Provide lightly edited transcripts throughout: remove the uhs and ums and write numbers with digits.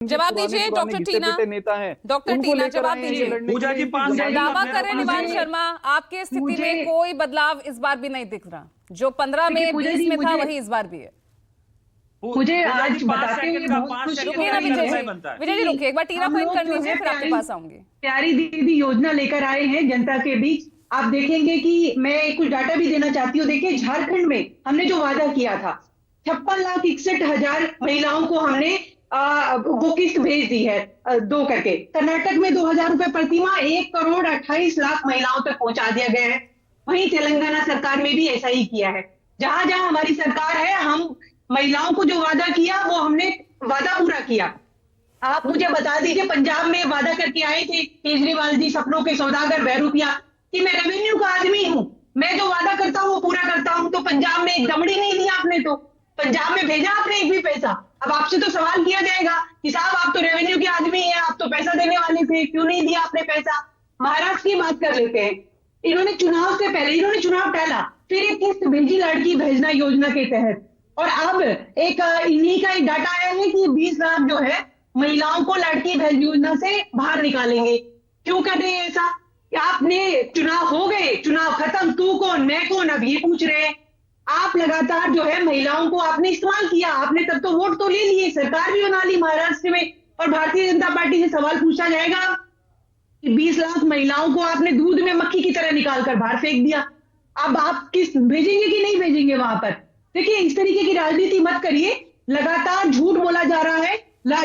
जवाब दीजिए डॉक्टर टीना। नेता हैं, डॉक्टर टीना जवाब दीजिए। पूजा जी दावा करें निवान शर्मा, आपके स्थिति में कोई बदलाव इस बार भी नहीं दिख रहा। जो 15 में 20 में था वही इस बार भी है। मुझे आज बताते हुए विजय जी रुकिए, एक बार टीना को इन कर लीजिए, फिर आपके पास आऊंगी। प्यारी दीदी योजना लेकर आए हैं जनता के बीच। आप देखेंगे कि मैं कुछ डाटा भी देना चाहती हूँ। देखिए झारखंड में हमने जो वादा किया था 56,61,000 महिलाओं को हमने वो किस्त भेज दी है 2 करके। कर्नाटक में 2,000 रुपए प्रति माह 1,28,00,000 महिलाओं तक पहुंचा दिया गया है। वहीं तेलंगाना सरकार में भी ऐसा ही किया है। जहां जहां हमारी सरकार है, हम महिलाओं को जो वादा किया वो हमने वादा पूरा किया। आप मुझे बता दीजिए, पंजाब में वादा करके आए थे केजरीवाल जी, सपनों के सौदागर बहरूपिया, कि मैं रेवेन्यू का आदमी हूं, मैं जो वादा करता हूं वो पूरा करता हूं। तो पंजाब में एक दमड़ी नहीं दिया आपने, तो पंजाब में भेजा आपने एक भी पैसा। अब आपसे तो सवाल किया जाएगा कि साहब आप तो रेवेन्यू के आदमी हैं, आप तो पैसा देने वाले थे, क्यों नहीं दिया आपने पैसा। महाराष्ट्र की बात कर लेते हैं। इन्होंने चुनाव से पहले इन्होंने चुनाव टाला, फिर एक किस्त भेजी लड़की भेजना योजना के तहत, और अब एक इन्हीं का एक डाटा आया है कि 20 लाख जो है महिलाओं को लड़की भेज योजना से बाहर निकालेंगे। क्यों कर रहे हैं ऐसा? आपने चुनाव हो गए, चुनाव खत्म, तू कौन मैं कौन, अब ये पूछ रहे हैं। आप लगातार जो है महिलाओं को आपने इस्तेमाल किया, आपने तब तो वोट तो ले लिए, सरकार भी बना ली महाराष्ट्र में, और भारतीय जनता पार्टी से सवाल पूछा जाएगा कि 20 लाख महिलाओं को आपने दूध में मक्खी की तरह निकाल कर बाहर फेंक दिया। अब आप किस भेजेंगे कि नहीं भेजेंगे वहां पर? देखिए इस तरीके की राजनीति मत करिए। लगातार झूठ बोला जा रहा है।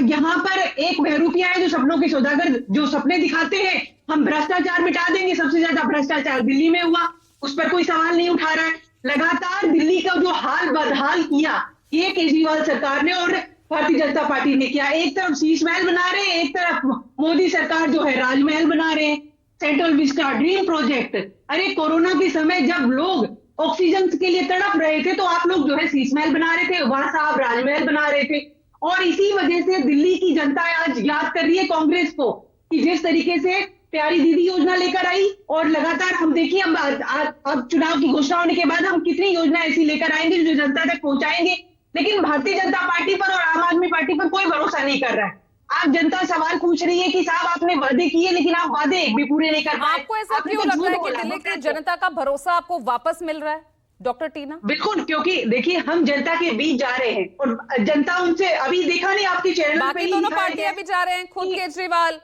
यहाँ पर एक बहरूपिया है जो सपनों के सौदागर, जो सपने दिखाते हैं हम भ्रष्टाचार मिटा देंगे। सबसे ज्यादा भ्रष्टाचार दिल्ली में हुआ, उस पर कोई सवाल नहीं उठा रहा है। लगातार दिल्ली का जो हाल बदहाल किया ये केजरीवाल सरकार ने और भारतीय जनता पार्टी ने किया। एक तरफ शीश महल बना रहे हैं, एक तरफ मोदी सरकार जो है राजमहल बना रहे हैं, सेंट्रल विस्टा ड्रीम प्रोजेक्ट। अरे कोरोना के समय जब लोग ऑक्सीजन के लिए तड़प रहे थे तो आप लोग जो है शीश महल बना रहे थे, वहां साहब राजमहल बना रहे थे। और इसी वजह से दिल्ली की जनता आज याद कर रही है कांग्रेस को कि जिस तरीके से प्यारी दीदी योजना लेकर आई, और लगातार हम देखिए अब चुनाव की घोषणा होने के बाद हम कितनी योजना ऐसी लेकर आएंगे जो जनता तक पहुंचाएंगे। लेकिन भारतीय जनता पार्टी पर और आम आदमी पार्टी पर कोई भरोसा नहीं कर रहा है। आप जनता सवाल पूछ रही है कि साहब आपने वादे किए, लेकिन आप वादे एक भी पूरे नहीं कर पाए। आपको ऐसा क्यों लग रहा है कि दिल्ली की जनता का भरोसा आपको वापस मिल रहा है डॉक्टर टीना? बिल्कुल, क्योंकि देखिए हम जनता के बीच जा रहे हैं और जनता उनसे, अभी देखा नहीं आपके चैनल पे, बाकी दोनों पार्टियां भी जा रहे हैं, खुद केजरीवाल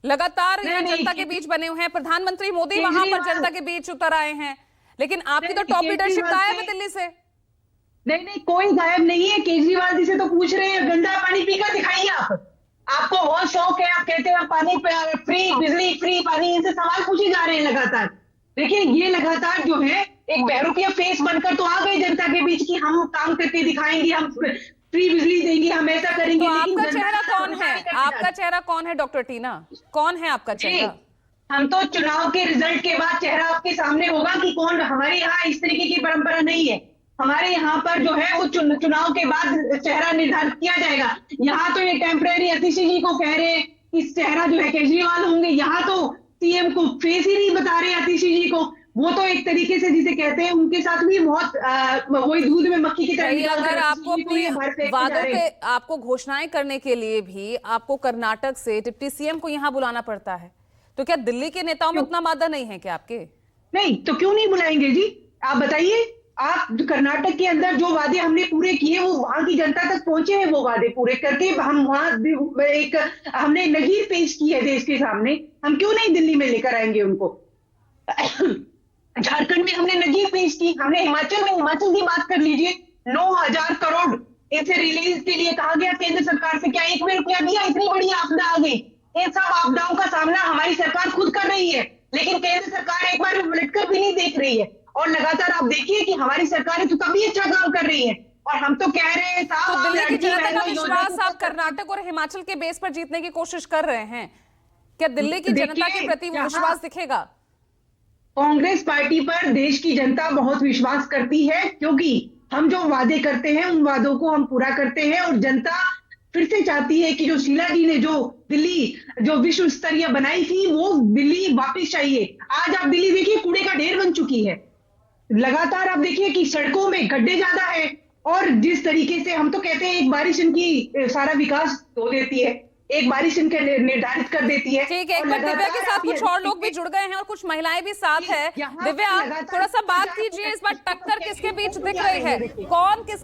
लगातार जनता के बीच बने हुए हैं, प्रधानमंत्री मोदी वहां पर जनता के बीच उतर आए हैं, लेकिन आपकी तो टॉप लीडरशिप गायब है दिल्ली से। नहीं, कोई गायब नहीं है। केजरीवाल जी से तो पूछ रहे हैं गंदा पानी पीकर दिखाइए आपको बहुत शौक है, आप कहते हैं पानी फ्री, बिजली फ्री, पानी, इनसे सवाल पूछे जा रहे हैं लगातार। देखिए ये लगातार जो है एक बहरूपिया फेस बनकर तो आ गए जनता के बीच कि हम काम करके दिखाएंगे, हम फ्री बिजली देंगे, हम ऐसा करेंगे। तो आपका चेहरा कौन है? आपका चेहरा कौन है डॉक्टर टीना? कौन है आपका चेहरा? हम तो चुनाव के रिजल्ट के बाद चेहरा आपके सामने होगा कि कौन। हमारे यहाँ इस तरीके की परंपरा नहीं है। हमारे यहाँ पर जो है वो चुनाव के बाद चेहरा निर्धारित किया जाएगा। यहाँ तो ये टेम्परेरी अतिशी जी को कह रहे हैं कि चेहरा जो है केजरीवाल होंगे, यहाँ तो सीएम को फेस ही नहीं बता रहे अतिशी जी को। वो तो एक तरीके से जिसे कहते हैं उनके साथ भी बहुत वही दूध में मक्खी की तरह। अगर आपको अपने वादों के, आपको घोषणाएं करने के लिए भी आपको कर्नाटक से डिप्टी सीएम को यहाँ बुलाना पड़ता है, तो क्या दिल्ली के नेताओं में उतना मादा नहीं है क्या आपके? नहीं तो क्यों नहीं बुलाएंगे जी? आप बताइए। आप कर्नाटक के अंदर जो वादे हमने पूरे किए वो वहां की जनता तक पहुंचे हैं। वो वादे पूरे करके हम वहां एक हमने नजीर पेश की है देश के सामने। हम क्यों नहीं दिल्ली में लेकर आएंगे उनको? झारखंड में हमने नजीर पेश की, हमने हिमाचल की बात कर लीजिए, 9,000 करोड़ इनसे रिलीज के लिए कहा गया केंद्र सरकार से। क्या एक भी रुपया दिया? इतनी बड़ी आपदा आ गई। इन सब आपदाओं का सामना हमारी सरकार खुद कर रही है, लेकिन केंद्र सरकार एक बार पलटकर भी नहीं देख रही है। और लगातार आप देखिए कि हमारी सरकार तो काफी अच्छा काम कर रही है, और हम तो कह रहे हैं साहब। तो दिल्ली की जनता का विश्वास आप कर्नाटक और हिमाचल के बेस पर जीतने की कोशिश कर रहे हैं, क्या दिल्ली की जनता के प्रति विश्वास दिखेगा? कांग्रेस पार्टी पर देश की जनता बहुत विश्वास करती है, क्योंकि हम जो वादे करते हैं उन वादों को हम पूरा करते हैं। और जनता फिर से चाहती है कि जो शीला जी ने जो दिल्ली जो विश्व स्तरीय बनाई थी वो दिल्ली वापस चाहिए। आज आप दिल्ली देखिए कूड़े का ढेर बन चुकी है। लगातार आप देखिए कि सड़कों में गड्ढे ज्यादा है, और जिस तरीके से हम तो कहते हैं एक बारिश इनकी सारा विकास धो देती है। एक बारिश इनके निर्धारित कर देती है। ठीक है, एक और बार दिव्या के लगातार साथ आप ये कुछ और लोग भी जुड़ गए हैं और कुछ महिलाएं भी साथ है। यहाँ दिव्या, लगातार थोड़ा सा बात 50 कीजिए, इस बार टक्कर किसके बीच दिख आ रही है, देखिए। कौन किसके